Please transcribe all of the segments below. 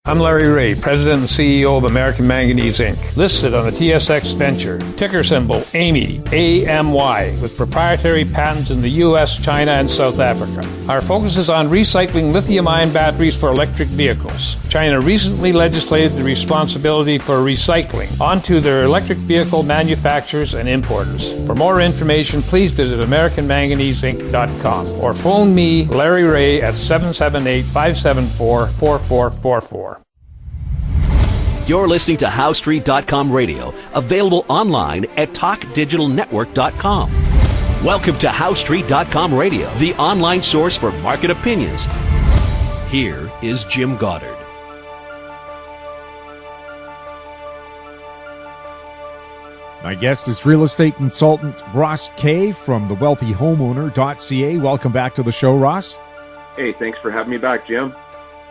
I'm Larry Ray, President and CEO of American Manganese Inc., listed on the TSX Venture, ticker symbol AMY, A-M-Y, with proprietary patents in the U.S., China, and South Africa. Our focus is on recycling lithium-ion batteries for electric vehicles. China recently legislated the responsibility for recycling onto their electric vehicle manufacturers and importers. For more information, please visit AmericanManganeseInc.com or phone me, Larry Ray, at 778-574-4444. You're listening to HowStreet.com radio, available online at TalkDigitalNetwork.com. Welcome to HowStreet.com radio, the online source for market opinions. Here is Jim Goddard. My guest is real estate consultant Ross Kay from thewealthyhomeowner.ca. Welcome back to the show, Ross. Hey, thanks for having me back, Jim.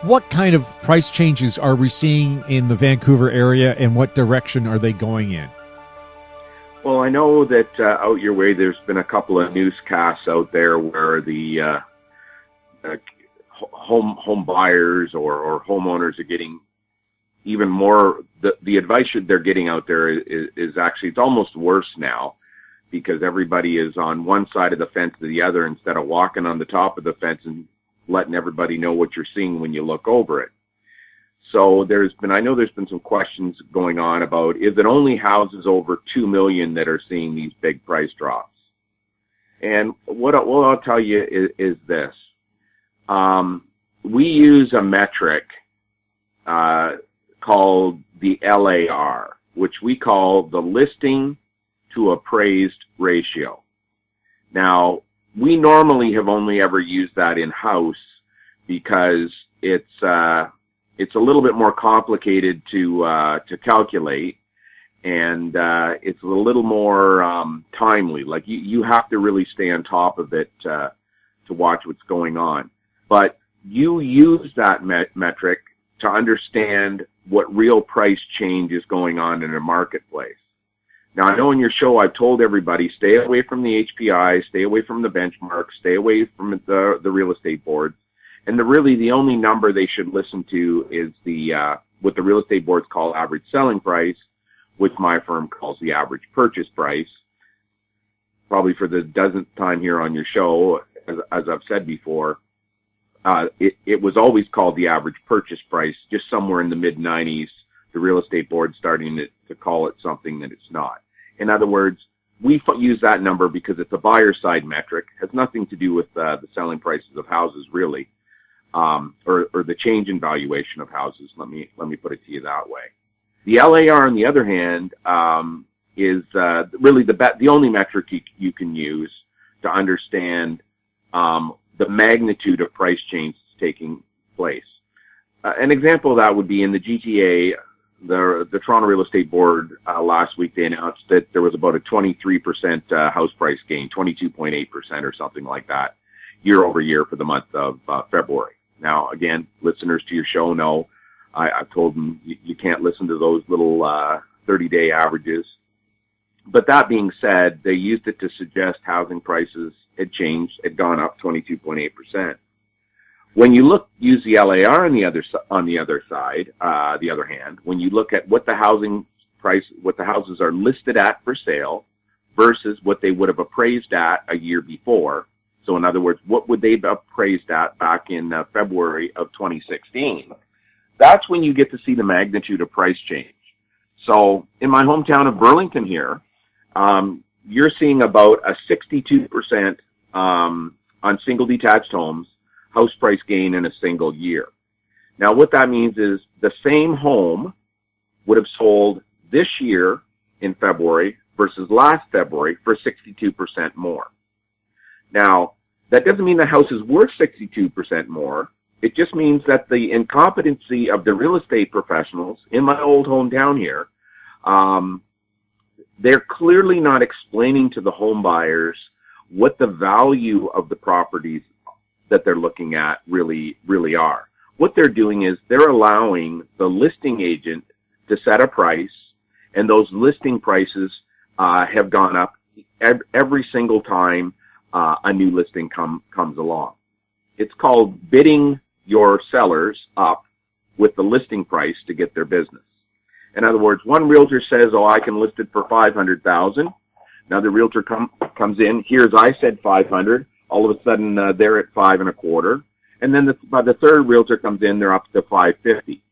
What kind of price changes are we seeing in the Vancouver area, and what direction are they going in? Well, I know that out your way there's been a couple of newscasts out there where the home buyers or homeowners are getting even more. The advice they're getting out there is actually, it's almost worse now, because everybody is on one side of the fence to the other instead of walking on the top of the fence and letting everybody know what you're seeing when you look over it. So I know there's been some questions going on about, is it only houses over $2 million that are seeing these big price drops? And what I'll tell you is this. We use a metric called the LAR, which we call the listing to appraised ratio. Now, we normally have only ever used that in-house because it's a little bit more complicated to calculate, and it's a little more timely. Like you have to really stay on top of it to watch what's going on. But you use that metric to understand what real price change is going on in a marketplace. Now, I know in your show I've told everybody, stay away from the HPI, stay away from the benchmarks, stay away from the real estate boards. And really the only number they should listen to is what the real estate boards call average selling price, which my firm calls the average purchase price. Probably for the dozenth time here on your show, as I've said before, it was always called the average purchase price, just somewhere in the mid-90s, the real estate board starting to call it something that it's not. In other words, we use that number because it's a buyer side metric. It has nothing to do with the selling prices of houses, really, or the change in valuation of houses. Let me put it to you that way. The LAR, on the other hand, is really the only metric you can use to understand the magnitude of price change taking place. An example of that would be in the GTA. The Toronto Real Estate Board last week, they announced that there was about a 23% house price gain, 22.8% or something like that, year over year for the month of February. Now, again, listeners to your show know I've told them you can't listen to those little 30-day averages. But that being said, they used it to suggest housing prices had changed, had gone up 22.8%. When you use the LAR on the other hand, when you look at what the houses are listed at for sale versus what they would have appraised at a year before. So in other words, what would they have appraised at back in February of 2016? That's when you get to see the magnitude of price change. So in my hometown of Burlington here, you're seeing about a 62% on single detached homes house price gain in a single year. Now, what that means is the same home would have sold this year in February versus last February for 62% more. Now, that doesn't mean the house is worth 62% more. It just means that the incompetency of the real estate professionals in my old hometown here, they're clearly not explaining to the home buyers what the value of the properties that they're looking at really are. What they're doing is they're allowing the listing agent to set a price, and those listing prices have gone up every single time a new listing comes along. It's called bidding your sellers up with the listing price to get their business. In other words, one realtor says, oh, I can list it for $500,000. Another realtor comes in, here's I said 500. All of a sudden, they're at 5.25. And then by the third realtor comes in, they're up to 550.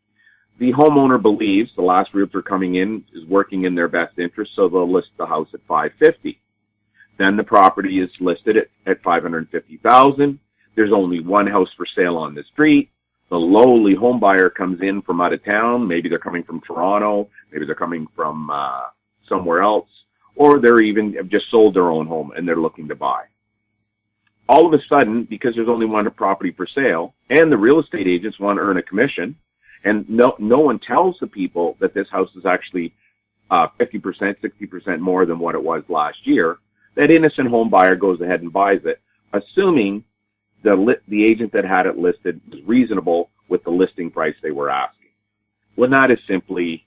The homeowner believes the last realtor coming in is working in their best interest, so they'll list the house at 550. Then the property is listed at 550,000. There's only one house for sale on the street. The lowly home buyer comes in from out of town. Maybe they're coming from Toronto. Maybe they're coming from somewhere else. Or they're even have just sold their own home and they're looking to buy. All of a sudden, because there's only one property for sale, and the real estate agents want to earn a commission, and no one tells the people that this house is actually 50%, 60% more than what it was last year, that innocent home buyer goes ahead and buys it, assuming the agent that had it listed was reasonable with the listing price they were asking. Well, that is simply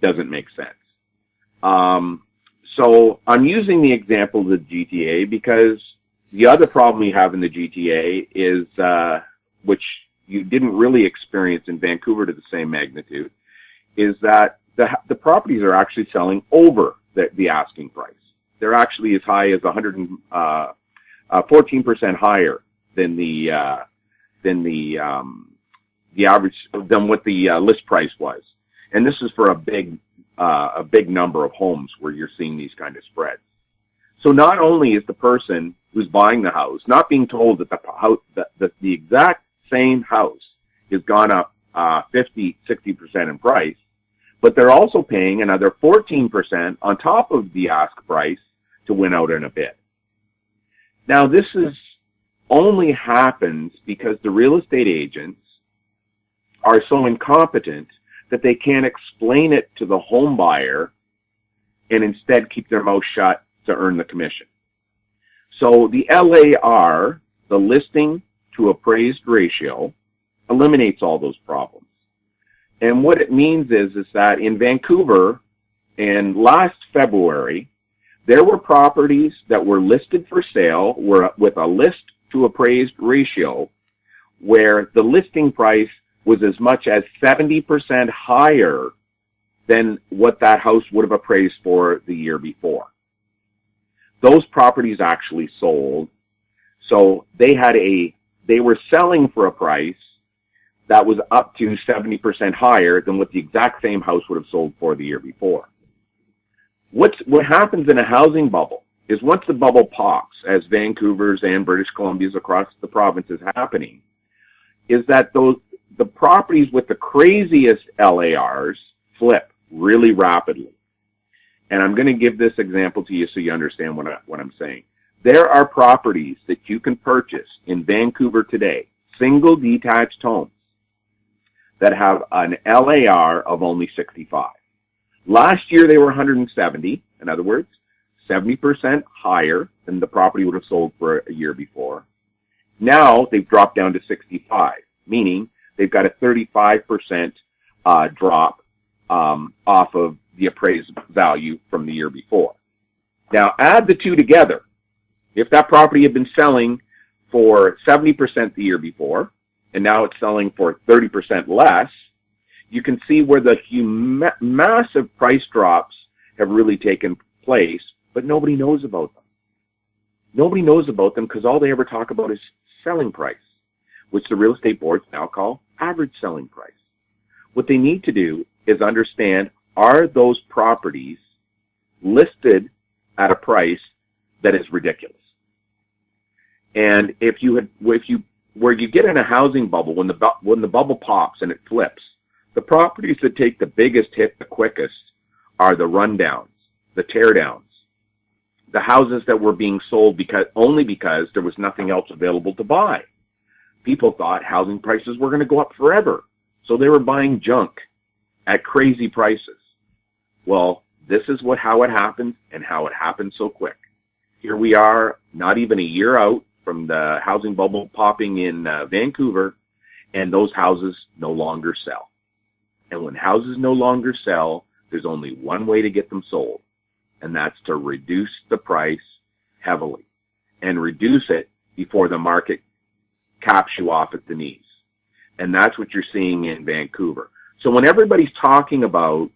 doesn't make sense. So I'm using the example of the GTA because the other problem we have in the GTA is, which you didn't really experience in Vancouver to the same magnitude, is that the properties are actually selling over the asking price. They're actually as high as 14% higher than the average than what the list price was, and this is for a big number of homes where you're seeing these kind of spreads. So not only is the person who's buying the house not being told that the exact same house has gone up 50, 60% in price, but they're also paying another 14% on top of the ask price to win out in a bid. Now this only happens because the real estate agents are so incompetent that they can't explain it to the home buyer and instead keep their mouth shut to earn the commission. So the LAR, the listing to appraised ratio, eliminates all those problems. And what it means is that in Vancouver, in last February, there were properties that were listed for sale with a list to appraised ratio where the listing price was as much as 70% higher than what that house would have appraised for the year before. Those properties actually sold, so they were selling for a price that was up to 70% higher than what the exact same house would have sold for the year before. What happens in a housing bubble is once the bubble pops, as Vancouver's and British Columbia's across the province is happening, is that the properties with the craziest LARs flip really rapidly. And I'm going to give this example to you so you understand what I'm saying. There are properties that you can purchase in Vancouver today, single detached homes, that have an LAR of only 65. Last year they were 170, in other words, 70% higher than the property would have sold for a year before. Now they've dropped down to 65, meaning they've got a 35% drop off of the appraised value from the year before. Now add the two together. If that property had been selling for 70% the year before, and now it's selling for 30% less, you can see where the massive price drops have really taken place, but nobody knows about them. Nobody knows about them because all they ever talk about is selling price, which the real estate boards now call average selling price. What they need to do is understand, are those properties listed at a price that is ridiculous? And where you get in a housing bubble, when the bubble pops and it flips, the properties that take the biggest hit the quickest are the rundowns, the teardowns, the houses that were being sold only because there was nothing else available to buy. People thought housing prices were going to go up forever, so they were buying junk at crazy prices. Well, this is how it happened and how it happened so quick. Here we are, not even a year out from the housing bubble popping in Vancouver, and those houses no longer sell. And when houses no longer sell, there's only one way to get them sold, and that's to reduce the price heavily and reduce it before the market caps you off at the knees. And that's what you're seeing in Vancouver. So when everybody's talking about,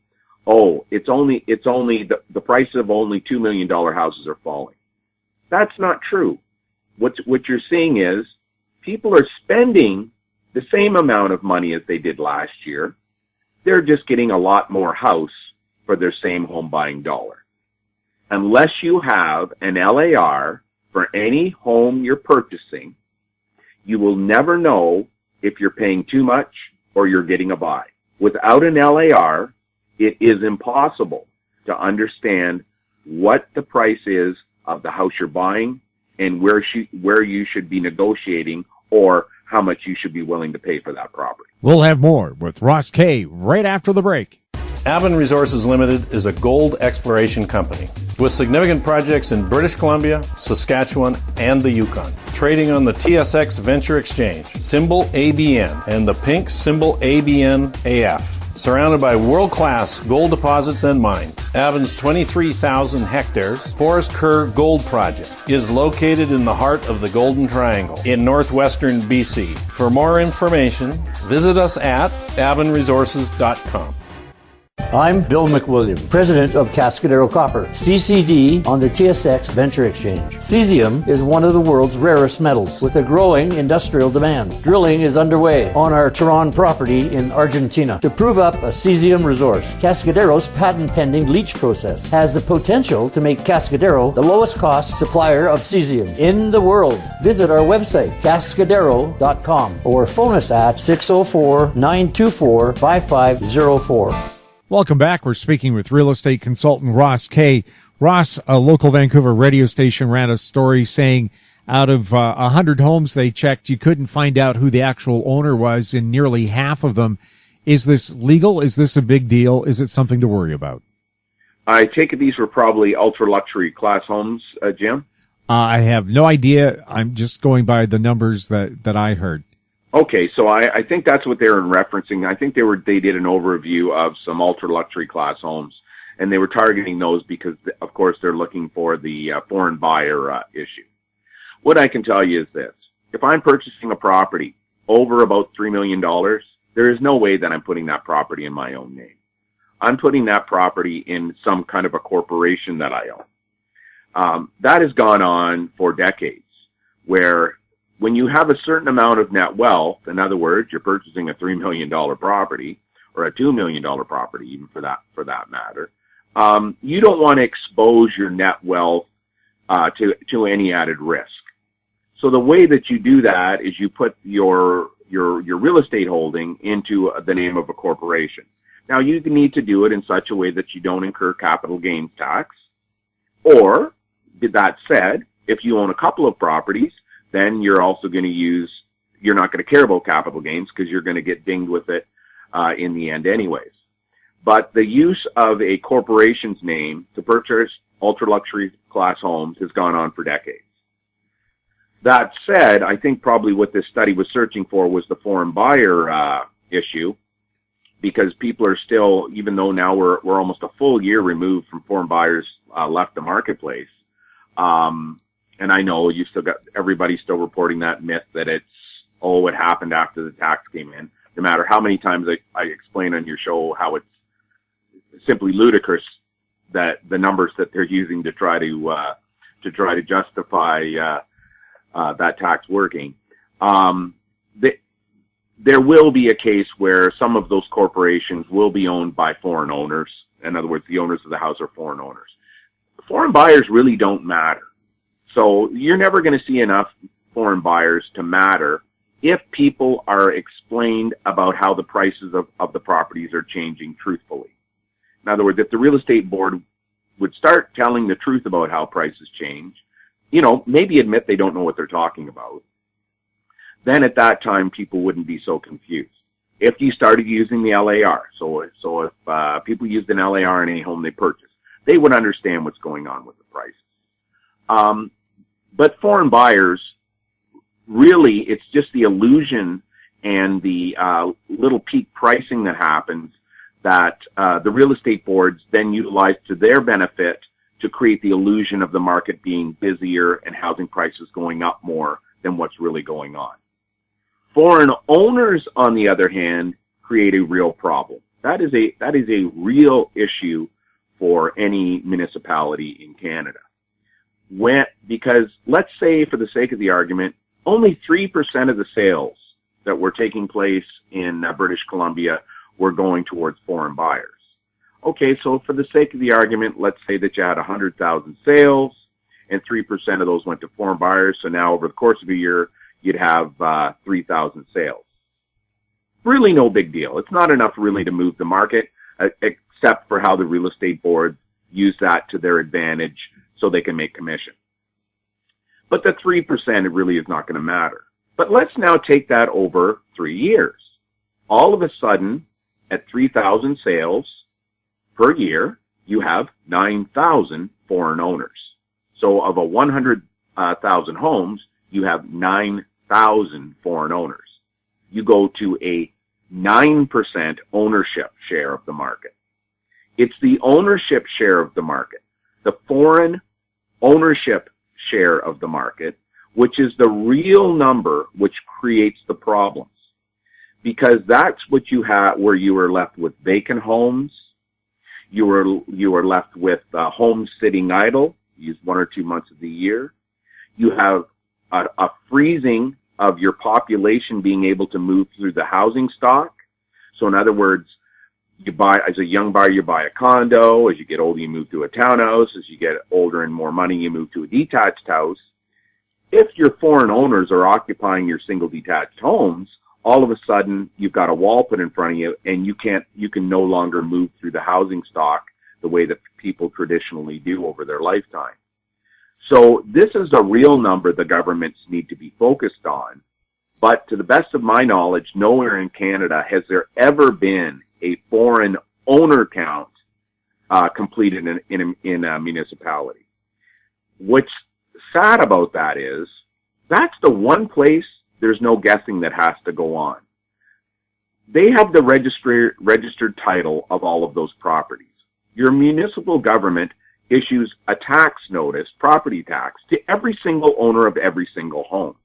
oh, it's only the price of only $2 million houses are falling. That's not true. What you're seeing is people are spending the same amount of money as they did last year. They're just getting a lot more house for their same home buying dollar. Unless you have an LAR for any home you're purchasing, you will never know if you're paying too much or you're getting a buy. Without an LAR, it is impossible to understand what the price is of the house you're buying and where you should be negotiating or how much you should be willing to pay for that property. We'll have more with Ross Kay right after the break. Aben Resources Limited is a gold exploration company with significant projects in British Columbia, Saskatchewan, and the Yukon. Trading on the TSX Venture Exchange, symbol ABN, and the pink symbol ABN-AF. Surrounded by world-class gold deposits and mines, Aben's 23,000 hectares Forest Kerr Gold Project is located in the heart of the Golden Triangle in northwestern BC. For more information, visit us at abenresources.com. I'm Bill McWilliam, president of Cascadero Copper, CCD on the TSX Venture Exchange. Cesium is one of the world's rarest metals with a growing industrial demand. Drilling is underway on our Tehran property in Argentina to prove up a cesium resource. Cascadero's patent-pending leach process has the potential to make Cascadero the lowest cost supplier of cesium in the world. Visit our website, cascadero.com, or phone us at 604-924-5504. Welcome back. We're speaking with real estate consultant Ross Kay. Ross, a local Vancouver radio station, ran a story saying out of 100 homes they checked, you couldn't find out who the actual owner was in nearly half of them. Is this legal? Is this a big deal? Is it something to worry about? I take it these were probably ultra-luxury class homes, Jim? I have no idea. I'm just going by the numbers that I heard. Okay, so I think that's what they were referencing. I think they did an overview of some ultra-luxury class homes, and they were targeting those because, of course, they're looking for the foreign buyer issue. What I can tell you is this. If I'm purchasing a property over about $3 million, there is no way that I'm putting that property in my own name. I'm putting that property in some kind of a corporation that I own. That has gone on for decades, where when you have a certain amount of net wealth, in other words, you're purchasing a $3 million property or a $2 million property, even for that matter, you don't want to expose your net wealth to any added risk. So the way that you do that is you put your real estate holding into the name of a corporation. Now, you need to do it in such a way that you don't incur capital gains tax. Or, that said, if you own a couple of properties, then you're also going to you're not going to care about capital gains because you're going to get dinged with it in the end anyways. But the use of a corporation's name to purchase ultra-luxury class homes has gone on for decades. That said, I think probably what this study was searching for was the foreign buyer issue, because people are still, even though now we're almost a full year removed from foreign buyers left the marketplace, and I know you still got everybody still reporting that myth that it happened after the tax came in. No matter how many times I explain on your show how it's simply ludicrous that the numbers that they're using to try to justify that tax working. There will be a case where some of those corporations will be owned by foreign owners. In other words, the owners of the house are foreign owners. Foreign buyers really don't matter. So you're never going to see enough foreign buyers to matter if people are explained about how the prices of the properties are changing truthfully. In other words, if the real estate board would start telling the truth about how prices change, maybe admit they don't know what they're talking about, then at that time people wouldn't be so confused. If you started using the LAR, so if people used an LAR in any home they purchased, they would understand what's going on with the prices. But foreign buyers, really, it's just the illusion and the little peak pricing that happens that the real estate boards then utilize to their benefit to create the illusion of the market being busier and housing prices going up more than what's really going on. Foreign owners, on the other hand, create a real problem. That is a real issue for any municipality in Canada. Because let's say, for the sake of the argument, only 3% of the sales that were taking place in British Columbia were going towards foreign buyers. Okay, so for the sake of the argument, let's say that you had 100,000 sales and 3% of those went to foreign buyers. So now over the course of a year, you'd have 3,000 sales. Really no big deal. It's not enough really to move the market, except for how the real estate boards use that to their advantage so they can make commission. But the 3%, it really is not going to matter. But let's now take that over 3 years. All of a sudden, at 3,000 sales per year, you have 9,000 foreign owners. So of a 100,000 homes, you have 9,000 foreign owners. You go to a 9% ownership share of the market. It's the ownership share of the market, the foreign ownership share of the market, which is the real number which creates the problems. Because that's what you have, where you are left with vacant homes, you are left with homes sitting idle, used 1 or 2 months of the year. You have a freezing of your population being able to move through the housing stock. So in other words, you buy, as a young buyer, you buy a condo. As you get older, you move to a townhouse. As you get older and more money, you move to a detached house. If your foreign owners are occupying your single detached homes, all of a sudden you've got a wall put in front of you, and you can no longer move through the housing stock the way that people traditionally do over their lifetime. So this is a real number the governments need to be focused on. But to the best of my knowledge, nowhere in Canada has there ever been a foreign owner count completed in a municipality. What's sad about that is that's the one place there's no guessing that has to go on. They have the registered title of all of those properties. Your municipal government issues a tax notice, property tax, to every single owner of every single home.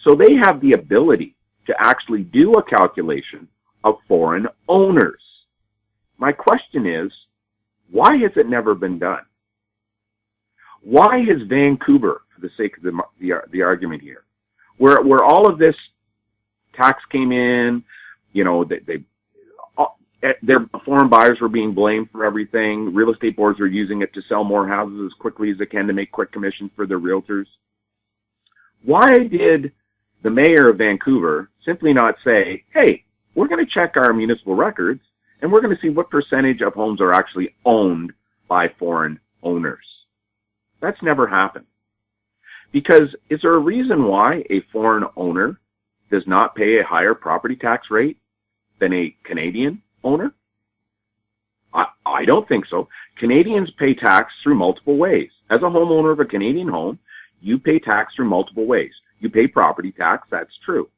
So they have the ability to actually do a calculation of foreign owners. My question is, why has it never been done? Why has Vancouver, for the sake of the argument here, where all of this tax came in, you know, their foreign buyers were being blamed for everything. Real estate boards were using it to sell more houses as quickly as they can to make quick commissions for their realtors. Why did the mayor of Vancouver simply not say, hey, we're going to check our municipal records and we're going to see what percentage of homes are actually owned by foreign owners? That's never happened. Because is there a reason why a foreign owner does not pay a higher property tax rate than a Canadian owner? I don't think so. Canadians pay tax through multiple ways. As a homeowner of a Canadian home, you pay tax through multiple ways. You pay property tax, that's true.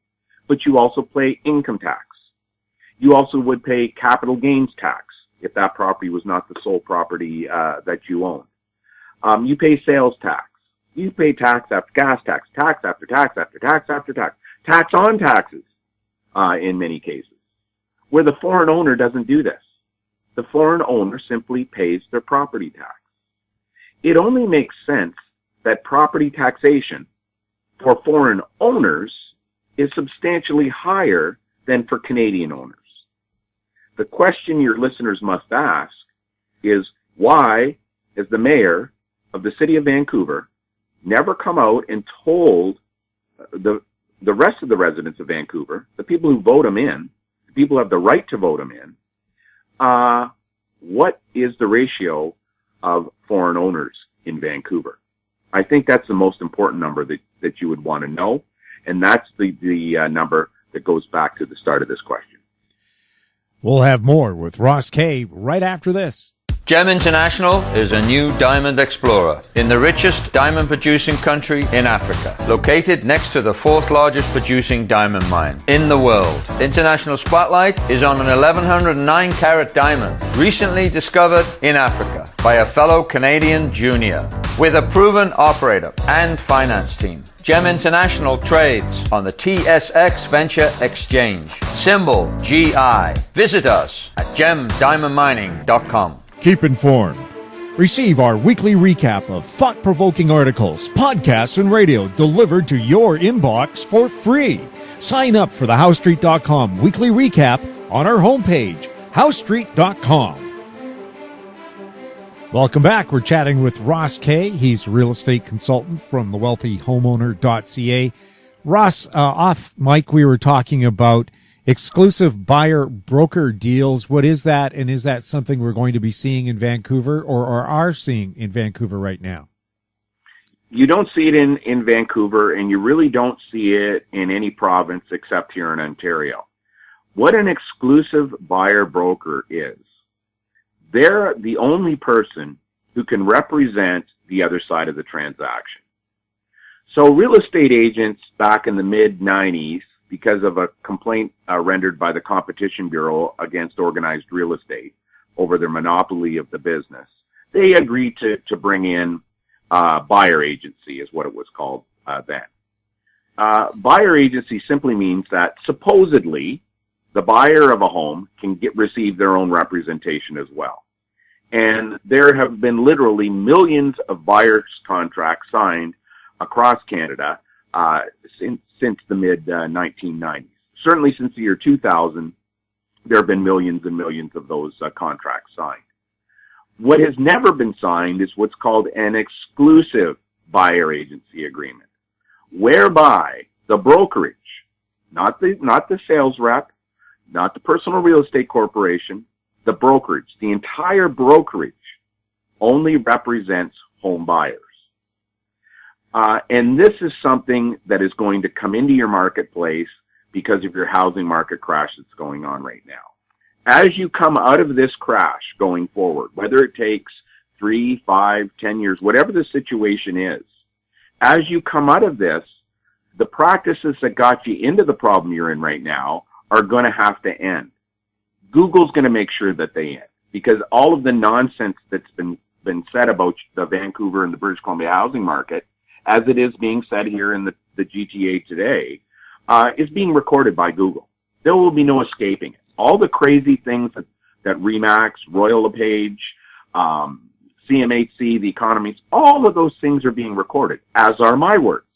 But you also pay income tax. You also would pay capital gains tax if that property was not the sole property that you own. You pay sales tax. You pay tax after gas tax, tax after tax after tax after tax, tax on taxes in many cases, where the foreign owner doesn't do this. The foreign owner simply pays their property tax. It only makes sense that property taxation for foreign owners is substantially higher than for Canadian owners. The question your listeners must ask is, why is the mayor of the city of Vancouver never come out and told the rest of the residents of Vancouver, the people who vote him in, the people who have the right to vote him in, what is the ratio of foreign owners in Vancouver? I think that's the most important number that you would want to know, and that's the number that goes back to the start of this question. We'll have more with Ross Kay right after this. Gem International is a new diamond explorer in the richest diamond producing country in Africa, located next to the fourth largest producing diamond mine in the world. International Spotlight is on an 1109 carat diamond recently discovered in Africa by a fellow Canadian junior with a proven operator and finance team. Gem International trades on the TSX Venture Exchange, symbol GI. Visit us at gemdiamondmining.com. Keep informed. Receive our weekly recap of thought-provoking articles, podcasts, and radio delivered to your inbox for free. Sign up for the HowStreet.com weekly recap on our homepage, HowStreet.com. Welcome back. We're chatting with Ross Kay. He's a real estate consultant from thewealthyhomeowner.ca. Ross, off mic, we were talking about exclusive buyer broker deals. What is that? And is that something we're going to be seeing in Vancouver or are seeing in Vancouver right now? You don't see it in Vancouver, and you really don't see it in any province except here in Ontario. What an exclusive buyer broker is, they're the only person who can represent the other side of the transaction. So real estate agents back in the mid-90s, because of a complaint rendered by the Competition Bureau against organized real estate over their monopoly of the business, they agreed to bring in buyer agency, is what it was called then. Buyer agency simply means that supposedly the buyer of a home can receive their own representation as well. And there have been literally millions of buyer's contracts signed across Canada since the mid-1990s. Certainly since the year 2000, there have been millions and millions of those contracts signed. What has never been signed is what's called an exclusive buyer agency agreement, whereby the brokerage, not the sales rep, not the personal real estate corporation, the brokerage, the entire brokerage only represents home buyers. And this is something that is going to come into your marketplace because of your housing market crash that's going on right now. As you come out of this crash going forward, whether it takes 3, 5, 10 years, whatever the situation is, as you come out of this, the practices that got you into the problem you're in right now are going to have to end. Google's going to make sure that they end, because all of the nonsense that's been said about the Vancouver and the British Columbia housing market, as it is being said here in the GTA today, is being recorded by Google. There will be no escaping it. All the crazy things that RE/MAX, Royal LePage, CMHC, the economies, all of those things are being recorded, as are my words.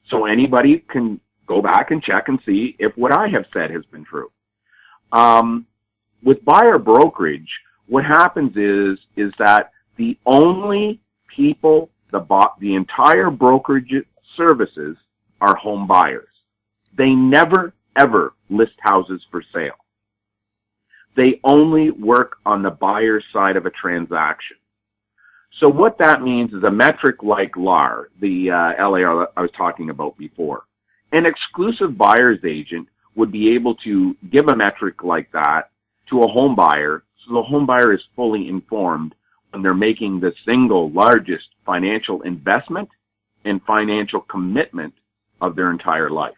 So anybody can go back and check and see if what I have said has been true. With buyer brokerage, what happens is that the only people the entire brokerage services are home buyers. They never, ever list houses for sale. They only work on the buyer's side of a transaction. So what that means is a metric like LAR, the LAR I was talking about before. An exclusive buyer's agent would be able to give a metric like that to a home buyer, so the home buyer is fully informed when they're making the single largest financial investment and financial commitment of their entire life.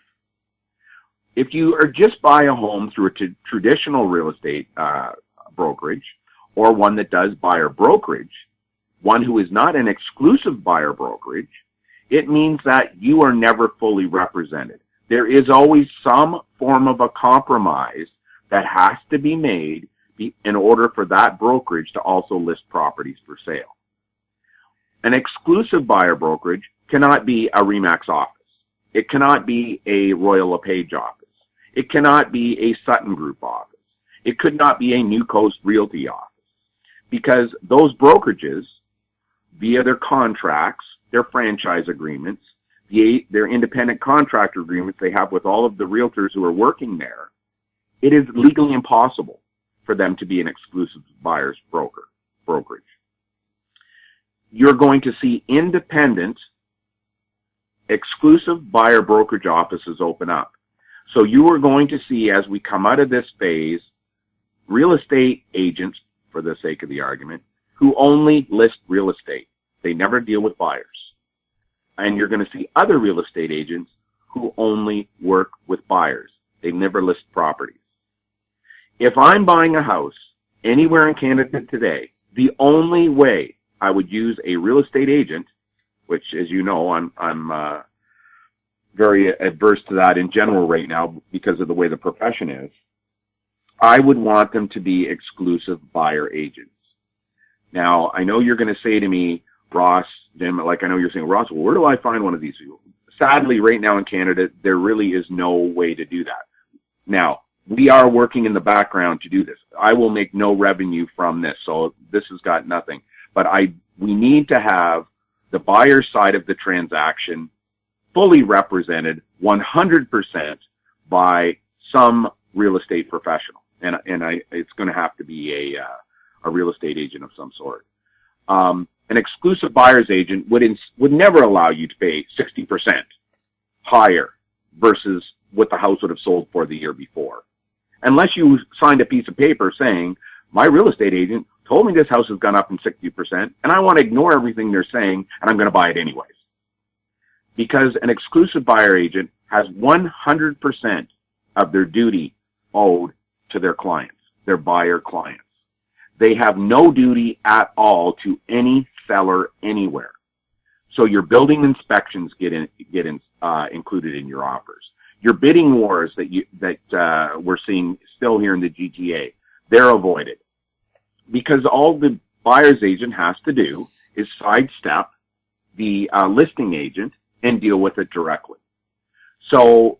If you are just buy a home through a traditional real estate brokerage, or one that does buyer brokerage, one who is not an exclusive buyer brokerage, it means that you are never fully represented. There is always some form of a compromise that has to be made in order for that brokerage to also list properties for sale. An exclusive buyer brokerage cannot be a RE/MAX office. It cannot be a Royal LePage office. It cannot be a Sutton Group office. It could not be a New Coast Realty office, because those brokerages, via their contracts, their franchise agreements, their independent contractor agreements they have with all of the realtors who are working there, it is legally impossible for them to be an exclusive buyer's brokerage. You're going to see independent, exclusive buyer brokerage offices open up. So you are going to see, as we come out of this phase, real estate agents for the sake of the argument, who only list real estate. They never deal with buyers. And you're going to see other real estate agents who only work with buyers. They never list properties. If I'm buying a house anywhere in Canada today, the only way I would use a real estate agent, which, as you know, I'm very adverse to that in general right now because of the way the profession is, I would want them to be exclusive buyer agents. Now, I know you're going to say to me, Ross, Jim, like I know you're saying, Ross, well, where do I find one of these? Sadly, right now in Canada, there really is no way to do that. Now, we are working in the background to do this. I will make no revenue from this, so this has got nothing. But we need to have the buyer side of the transaction fully represented 100% by some real estate professional. And it's going to have to be a real estate agent of some sort. An exclusive buyer's agent would never allow you to pay 60% higher versus what the house would have sold for the year before. Unless you signed a piece of paper saying, my real estate agent told me this house has gone up in 60%, and I want to ignore everything they're saying, and I'm going to buy it anyways. Because an exclusive buyer agent has 100% of their duty owed to their clients, their buyer clients. They have no duty at all to any seller anywhere. So your building inspections get included in your offers. Your bidding wars that we're seeing still here in the GTA, they're avoided. Because all the buyer's agent has to do is sidestep the listing agent and deal with it directly. So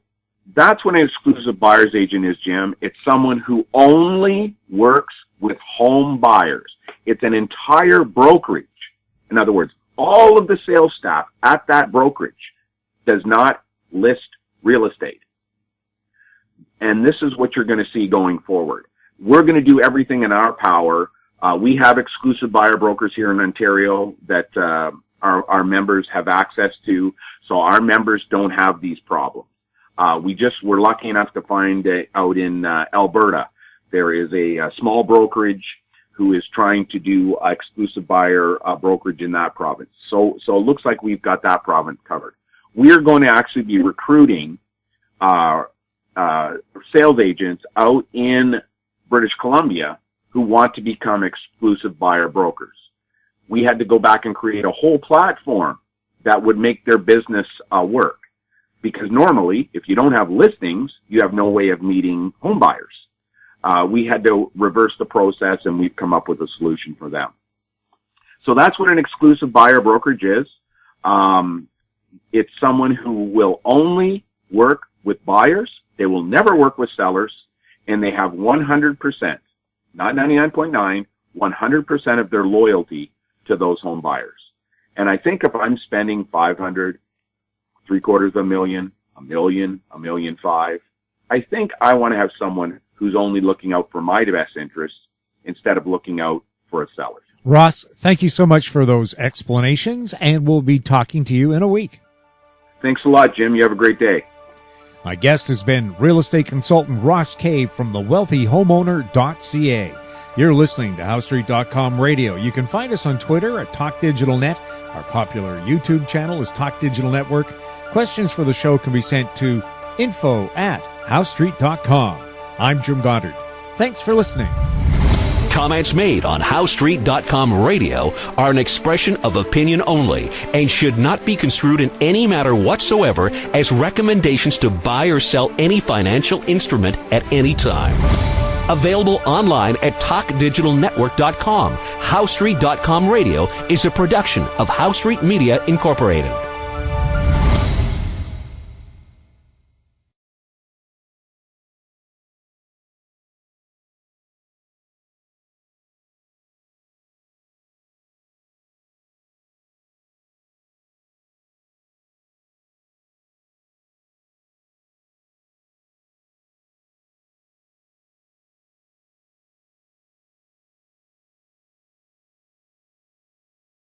that's what an exclusive buyer's agent is, Jim. It's someone who only works with home buyers. It's an entire brokerage. In other words, all of the sales staff at that brokerage does not list real estate. And this is what you're going to see going forward. We're going to do everything in our power. We have exclusive buyer brokers here in Ontario that our members have access to, so our members don't have these problems. We're lucky enough to find out in Alberta, there is a small brokerage who is trying to do exclusive buyer brokerage in that province. So it looks like we've got that province covered. We're going to actually be recruiting sales agents out in British Columbia who want to become exclusive buyer brokers. We had to go back and create a whole platform that would make their business work. Because normally, if you don't have listings, you have no way of meeting home buyers. We had to reverse the process, and we've come up with a solution for them. So that's what an exclusive buyer brokerage is. It's someone who will only work with buyers. They will never work with sellers, and they have 100%, not 99.9, 100% of their loyalty to those home buyers. And I think if I'm spending $500, $750,000, $1 million, I think I want to have someone who's only looking out for my best interests instead of looking out for a seller. Ross, thank you so much for those explanations, and we'll be talking to you in a week. Thanks a lot, Jim. You have a great day. My guest has been real estate consultant Ross Kay from thewealthyhomeowner.ca. You're listening to HowStreet.com radio. You can find us on Twitter at TalkDigitalNet. Our popular YouTube channel is Talk Digital Network. Questions for the show can be sent to info@HowStreet.com. I'm Jim Goddard. Thanks for listening. Comments made on HowStreet.com radio are an expression of opinion only and should not be construed in any matter whatsoever as recommendations to buy or sell any financial instrument at any time. Available online at TalkDigitalNetwork.com. HowStreet.com radio is a production of HowStreet Media Incorporated.